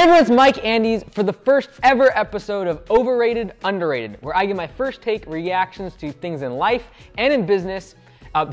Hey everyone, it's Mike Andes for the first ever episode of Overrated, Underrated, where I give my first take reactions to things in life and in business.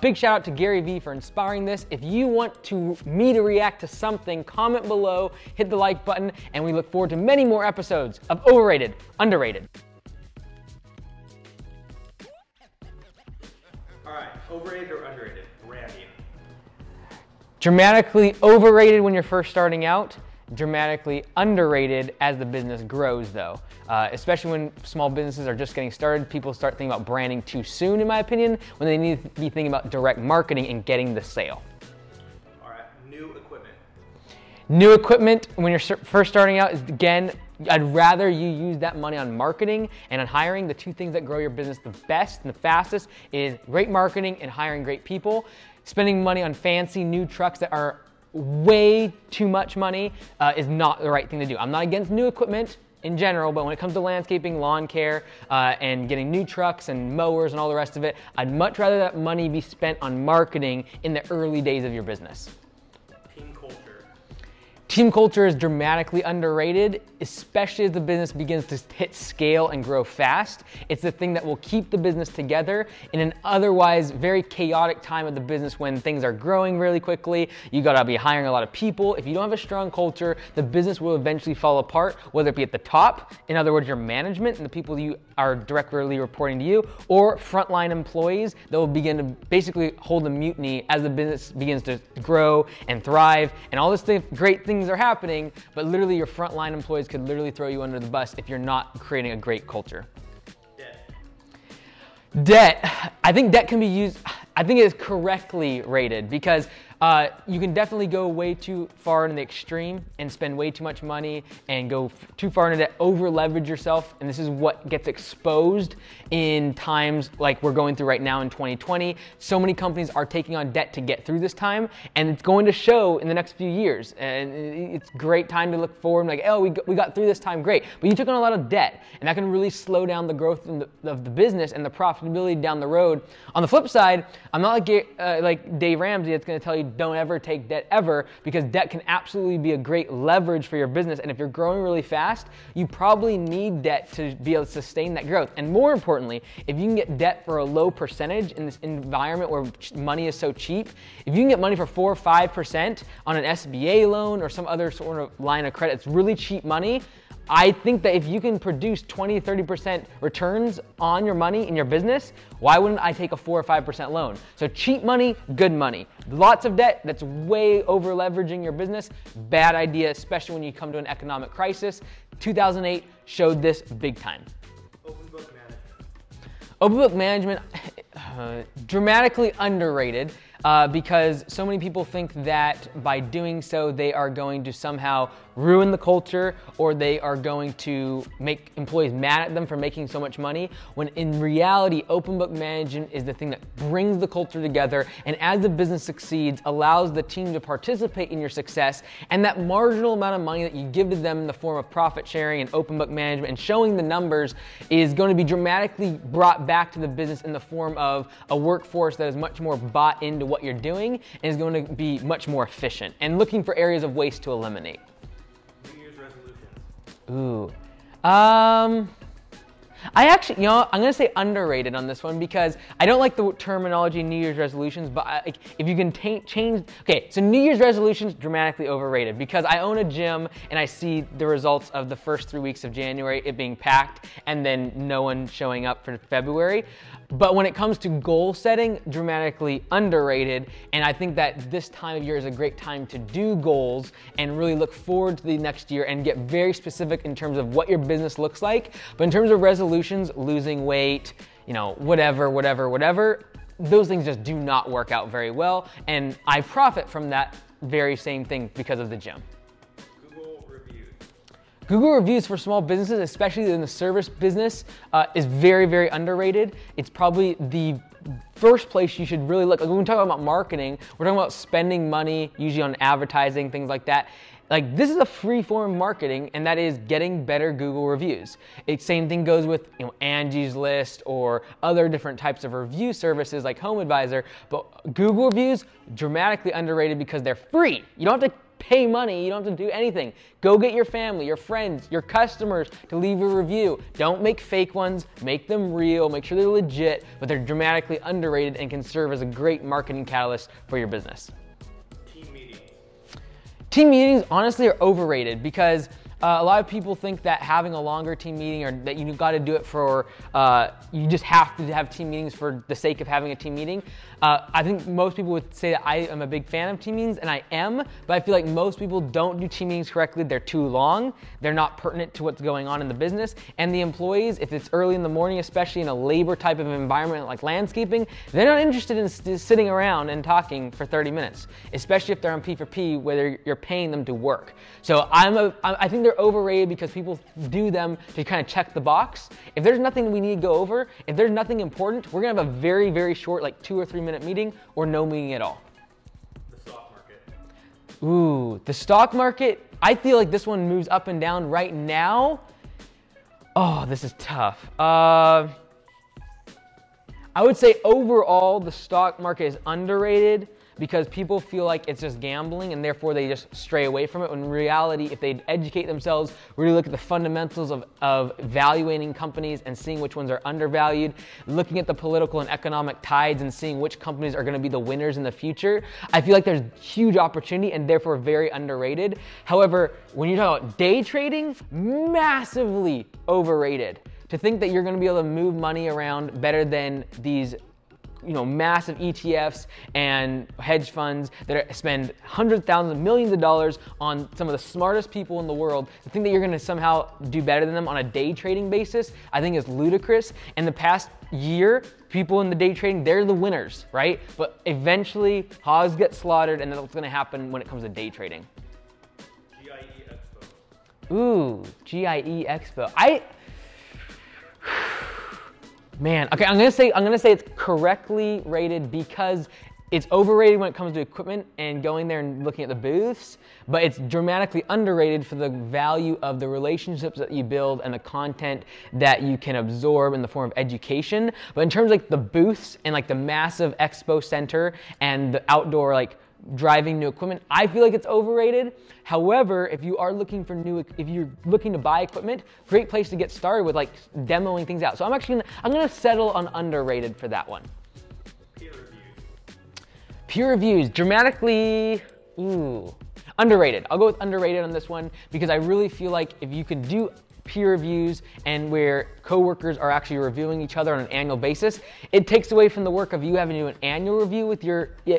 Big shout out to Gary Vee for inspiring this. If you want me to react to something, comment below, hit the like button, and we look forward to many more episodes of Overrated, Underrated. All right, overrated or underrated? Randy. Dramatically overrated when you're first starting out. Dramatically underrated as the business grows though. Especially when small businesses are just getting started, people start thinking about branding too soon in my opinion, when they need to be thinking about direct marketing and getting the sale. All right, new equipment. New equipment when you're first starting out is, again, I'd rather you use that money on marketing and on hiring. The two things that grow your business the best and the fastest is great marketing and hiring great people. Spending money on fancy new trucks that are way too much money is not the right thing to do. I'm not against new equipment in general, but when it comes to landscaping, lawn care, and getting new trucks and mowers and all the rest of it, I'd much rather that money be spent on marketing in the early days of your business. Team culture. Team culture is dramatically underrated, especially as the business begins to hit scale and grow fast. It's the thing that will keep the business together in an otherwise very chaotic time of the business when things are growing really quickly. You gotta be hiring a lot of people. If you don't have a strong culture, the business will eventually fall apart, whether it be at the top, in other words, your management and the people you are directly reporting to you, or frontline employees that will begin to basically hold a mutiny as the business begins to grow and thrive, and all this great things are happening, but literally your frontline employees could literally throw you under the bus if you're not creating a great culture. Debt. I think debt can be used, I think it is correctly rated because you can definitely go way too far in the extreme and spend way too much money and go too far into debt, over leverage yourself, and this is what gets exposed in times like we're going through right now in 2020. So many companies are taking on debt to get through this time, and it's going to show in the next few years, and it's a great time to look forward and like, oh, we got through this time, great, but you took on a lot of debt, and that can really slow down the growth of the business and the profitability down the road. On the flip side, I'm not like Dave Ramsey that's going to tell you don't ever take debt ever, because debt can absolutely be a great leverage for your business, and if you're growing really fast, you probably need debt to be able to sustain that growth. And more importantly, if you can get debt for a low percentage in this environment where money is so cheap, if you can get money for 4 or 5% on an SBA loan or some other sort of line of credit, it's really cheap money. I think that if you can produce 20-30% returns on your money in your business, why wouldn't I take a 4 or 5% loan? So cheap money, good money. Lots of debt, that's way over leveraging your business. Bad idea, especially when you come to an economic crisis. 2008 showed this big time. Open book management. Open book management, dramatically underrated. Because so many people think that by doing so, they are going to somehow ruin the culture, or they are going to make employees mad at them for making so much money, when in reality, open book management is the thing that brings the culture together, and as the business succeeds, allows the team to participate in your success, and that marginal amount of money that you give to them in the form of profit sharing and open book management and showing the numbers is going to be dramatically brought back to the business in the form of a workforce that is much more bought into what you're doing and is going to be much more efficient and looking for areas of waste to eliminate. New Year's resolutions. Ooh. I actually, I'm going to say underrated on this one because I don't like the terminology New Year's resolutions, but if you can change, okay, so New Year's resolutions, dramatically overrated because I own a gym and I see the results of the first 3 weeks of January, it being packed and then no one showing up for February. But when it comes to goal setting, dramatically underrated, and I think that this time of year is a great time to do goals and really look forward to the next year and get very specific in terms of what your business looks like. But in terms of resolutions, losing weight, whatever, those things just do not work out very well, and I profit from that very same thing because of the gym. Google reviews for small businesses, especially in the service business, is very, very underrated. It's probably the first place you should really look. Like when we talk about marketing, we're talking about spending money, usually on advertising, things like that. Like this is a free form of marketing, and that is getting better Google reviews. Same thing goes with Angie's List or other different types of review services like HomeAdvisor, but Google reviews, dramatically underrated because they're free. You don't have to pay money. You don't have to do anything. Go get your family, your friends, your customers to leave a review. Don't make fake ones. Make them real. Make sure they're legit, but they're dramatically underrated and can serve as a great marketing catalyst for your business. Team meetings. Team meetings honestly are overrated because a lot of people think that having a longer team meeting or that you got to do it for, you just have to have team meetings for the sake of having a team meeting. I think most people would say that I am a big fan of team meetings, and I am, but I feel like most people don't do team meetings correctly. They're too long. They're not pertinent to what's going on in the business. And the employees, if it's early in the morning, especially in a labor type of environment like landscaping, they're not interested in sitting around and talking for 30 minutes, especially if they're on P4P, where you're paying them to work. So I think they're overrated because people do them to kind of check the box. If there's nothing we need to go over, if there's nothing important, we're gonna have a very, very short, like 2 or 3 minute meeting or no meeting at all. The stock market. Ooh, the stock market, I feel like this one moves up and down right now. Oh, this is tough. I would say overall the stock market is underrated because people feel like it's just gambling and therefore they just stray away from it. When in reality, if they educate themselves, really look at the fundamentals of evaluating companies and seeing which ones are undervalued, looking at the political and economic tides and seeing which companies are going to be the winners in the future, I feel like there's huge opportunity and therefore very underrated. However, when you talk about day trading, massively overrated. To think that you're going to be able to move money around better than these massive ETFs and hedge funds that spend hundreds, thousands, millions of dollars on some of the smartest people in the world. To think that you're going to somehow do better than them on a day trading basis, I think is ludicrous. In the past year, people in the day trading, they're the winners, right? But eventually, hogs get slaughtered, and that's what's going to happen when it comes to day trading. GIE Expo. Ooh, GIE Expo. Man, okay, I'm gonna say it's correctly rated because it's overrated when it comes to equipment and going there and looking at the booths, but it's dramatically underrated for the value of the relationships that you build and the content that you can absorb in the form of education. But in terms of like the booths and like the massive expo center and the outdoor like driving new equipment, I feel like it's overrated. However, if you are looking for if you're looking to buy equipment, great place to get started with like demoing things out. So I'm gonna settle on underrated for that one. Peer reviews. Peer reviews, dramatically, underrated. I'll go with underrated on this one because I really feel like if you could do peer reviews and where coworkers are actually reviewing each other on an annual basis, it takes away from the work of you having to do an annual review with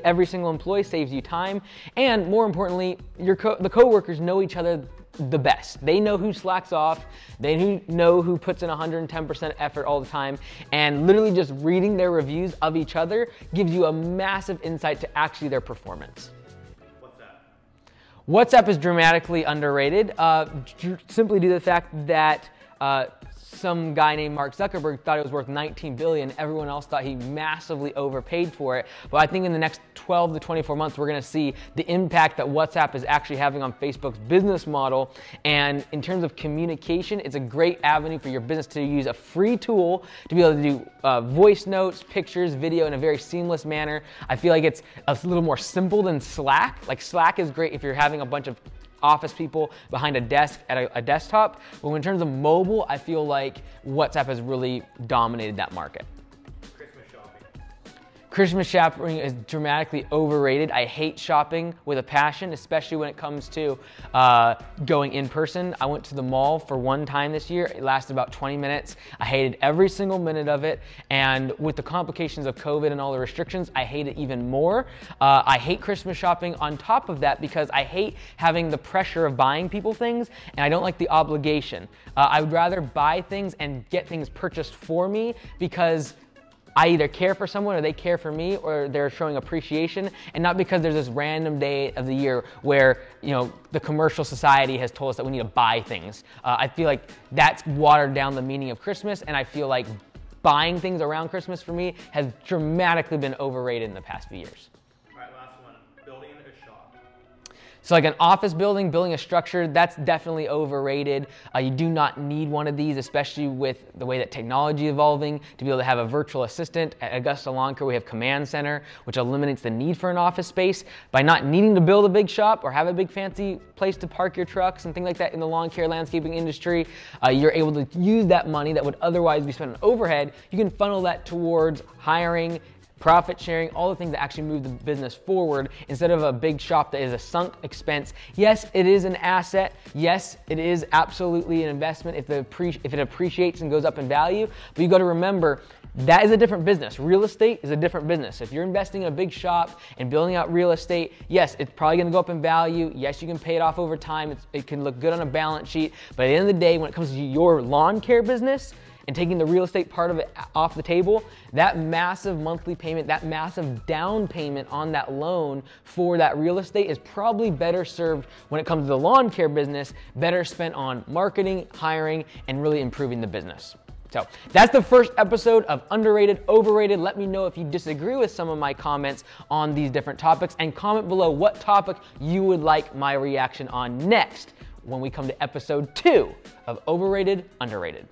every single employee, saves you time, and more importantly, the coworkers know each other the best. They know who slacks off, they know who puts in 110% effort all the time, and literally just reading their reviews of each other gives you a massive insight to actually their performance. WhatsApp is dramatically underrated, simply due to the fact that some guy named Mark Zuckerberg thought it was worth $19 billion. Everyone else thought he massively overpaid for it. But I think in the next 12 to 24 months, we're going to see the impact that WhatsApp is actually having on Facebook's business model. And in terms of communication, it's a great avenue for your business to use a free tool to be able to do voice notes, pictures, video in a very seamless manner. I feel like it's a little more simple than Slack. Like Slack is great if you're having a bunch of office people behind a desk at a desktop. But in terms of mobile, I feel like WhatsApp has really dominated that market. Christmas shopping is dramatically overrated. I hate shopping with a passion, especially when it comes to going in person. I went to the mall for one time this year. It lasted about 20 minutes. I hated every single minute of it. And with the complications of COVID and all the restrictions, I hate it even more. I hate Christmas shopping on top of that because I hate having the pressure of buying people things, and I don't like the obligation. I would rather buy things and get things purchased for me because I either care for someone or they care for me or they're showing appreciation, and not because there's this random day of the year where, the commercial society has told us that we need to buy things. I feel like that's watered down the meaning of Christmas, and I feel like buying things around Christmas for me has dramatically been overrated in the past few years. All right, last one, building a shop. So like an office building, building a structure, that's definitely overrated. You do not need one of these, especially with the way that technology is evolving, to be able to have a virtual assistant. At Augusta Lawn Care, we have Command Center, which eliminates the need for an office space. By not needing to build a big shop or have a big fancy place to park your trucks and things like that in the lawn care landscaping industry, you're able to use that money that would otherwise be spent on overhead. You can funnel that towards hiring, profit sharing, all the things that actually move the business forward instead of a big shop that is a sunk expense. Yes, it is an asset. Yes, it is absolutely an investment if it appreciates and goes up in value. But you got to remember, that is a different business. Real estate is a different business. If you're investing in a big shop and building out real estate, yes, it's probably going to go up in value. Yes, you can pay it off over time. It can look good on a balance sheet. But at the end of the day, when it comes to your lawn care business, and taking the real estate part of it off the table, that massive monthly payment, that massive down payment on that loan for that real estate is probably better served when it comes to the lawn care business, better spent on marketing, hiring, and really improving the business. So that's the first episode of Underrated, Overrated. Let me know if you disagree with some of my comments on these different topics, and comment below what topic you would like my reaction on next when we come to episode 2 of Overrated, Underrated.